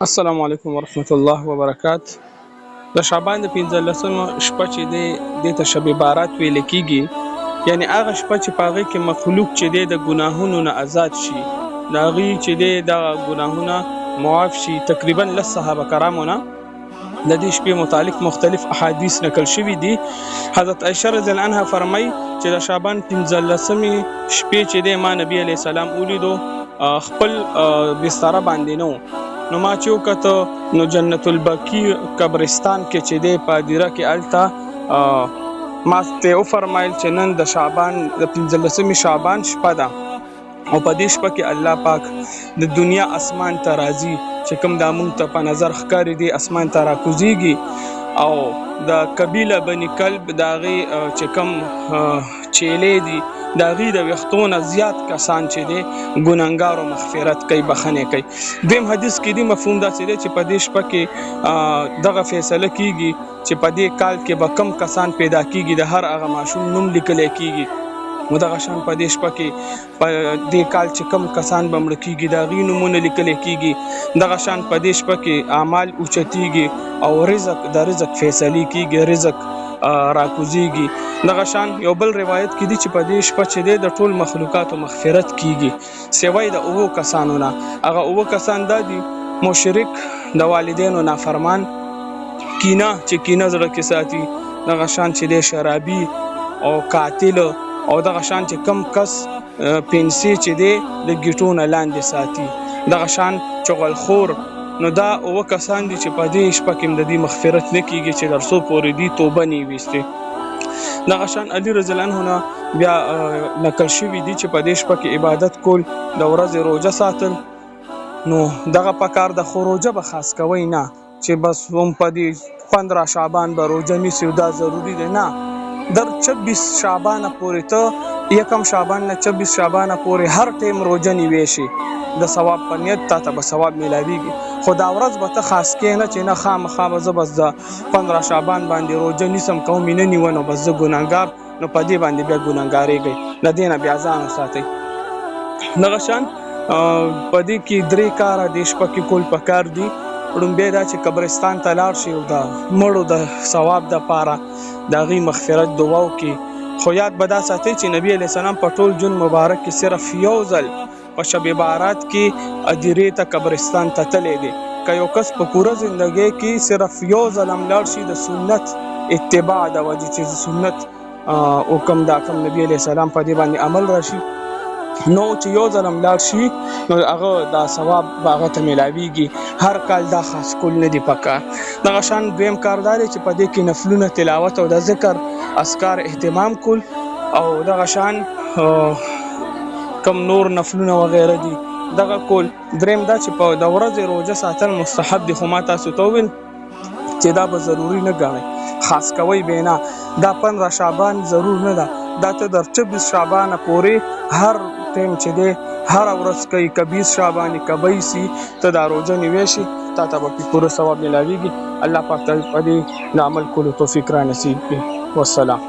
السلام علیکم ورحمت الله وبرکات. د شعبان د 15مه شپه چې دی دې ته شب بارات ویل کیږي، یعنی هغه شپه چې په هغې کې مخلوق چې دی د ګناهونو نه آزاد شي، د هغې چې دی دغه ګناهونه معاف شي. تقریبا 10 صحابه کرامو نه د دې شپې متعلق مختلف احادیث نقل شوي دي. حضرت عائشه رضی الله عنها فرمایي چې د شعبان 15مې شپې چې دی ما نبی علیه السلام ولیدو، خپل بستره باندې نه نو ما چې وکته نو جنت البقیع قبرستان کې چې دی په هدیره کې هلته ما ته وفرمایل چې نن د شعبان د 15مې شعبان شپه ده، او په دې شپه کې الله پاک د دنیا اسمان ته راځي، چې کوم دا مونږ ته په نظر ښکاري دی اسمان ته راکوزیږي، او د قبیله بني کلب د هغې چې کوم چیلې دي د هغې د ویښتو نه زیات کسان چې دی ګناهګارو مغفرت کوي، بخښنې کوي. دویم حدیث کې دی مفهوم داسې دی چې په دې شپه کې دغه فیصله کیږي چې په دې کال کې به کم کسان پیدا کیږي، د هر هغه ماشوم نوم لیکلی کیږي، نو دغه شان په دې شپه کې په دې کال چې کم کسان به مړه کیږي د هغې نومونه لیکلی کیږي، دغه شان په دې شپه کې اعمال اوچتیږي او رزق د رزق فیصلې کیږي، رزق راکوزیږي. دغه شان یو بل روایت کې دي چې په دې شپه چې دی د ټول مخلوقاتو مغفرت کیږي سوای د اوو کسانو نه. هغه اوو کسان دا دي: مشرک، د والدینو نافرمان، کینه چې کینه زړه کې ساتي، دغه شان چې دی شرابي او قاتل، او دغه شان چې کم کس پنسي چې دی د ګیټو نه لاندې ساتي، دغه شان چغلخور. نو دا اوه کسان دي چې په دې شپه کې د دې مغفرت نه کیږي چې تر څو پورې دي توبه نه ویستې. دغه شان علي رضی الله عنه نه بیا نقل شوي دي چې په دې شپه کې عبادت کول، د ورځې روژه ساتل. نو دغه پکار د خو روژه به خاص کوئ نه چې بس هم په دې 15 شعبان به روژه نیسي، دا ضروري دی نه. در 26 شعبانه پورې ته 1 شعبان نه 26 شعبانه پورې هر ټیم روژه نیوی شي، د ثواب په نیت تا ته به ثواب میلاویږي. خو دا ورځ به ته خاص کې نه چې نه خامخا به زه بس د 15 شعبان باندې روژه نیسم، کوم یې نه نیوه نو بس زه ګناهګار، نو په دې باندې بیا ګناهګارېږئ، د دې نه بیا ځان وساتئ. دغه شان په دې کې 3 کاره دې شپه کې کول پکار دي. لومبی دا چې قبرستان ته لاړ شي او د مړو د ثواب دپاره د هغې مغفرت دعا وکړي. خو یاد به دا ساتئ چې نبي علیه السلام په ټول ژوند مبارک کې صرف یو ځل په شب بارات کې هدیرې ته قبرستان ته تللی دی. که یو کس په پوره زندګۍ کې صرف یو ځل هم لاړ شي د سنت اتباع د وجې چې سنت حکم دا کوم نبي علیه السلام په دې باندې عمل راشي، نو چې یو ځل هم لاړ شي نو هغه دا ثواب به هغه ته میلاویږي. هر کال دا خاص کول نه دي پکار. دغه شان دویم کار دا دی چې په دې کې نفلونه تلاوت او د ذکر اذکار اهتمام کول، او دغه شان کم نور نفلونه وغیره دي دغه کول. دریم دا چې په د ورځې روژه ساتل مستحب دي، خو ما تاسو ته وویل چې دا به ضروري نه ګڼئ، خاص کوئ به نه. دا 15 شعبان ضرور نه ده، دا ته در 26 شعبانه پورې هر ټیم چې دی هره ورځ کوي، که 20 شعبان که 22 ته دا روژه نیوی شي، تا ته به پوره ثواب میلاویږي. الله پاک ته په دې د عمل کولو توفیق را نصیب کړي. والسلام.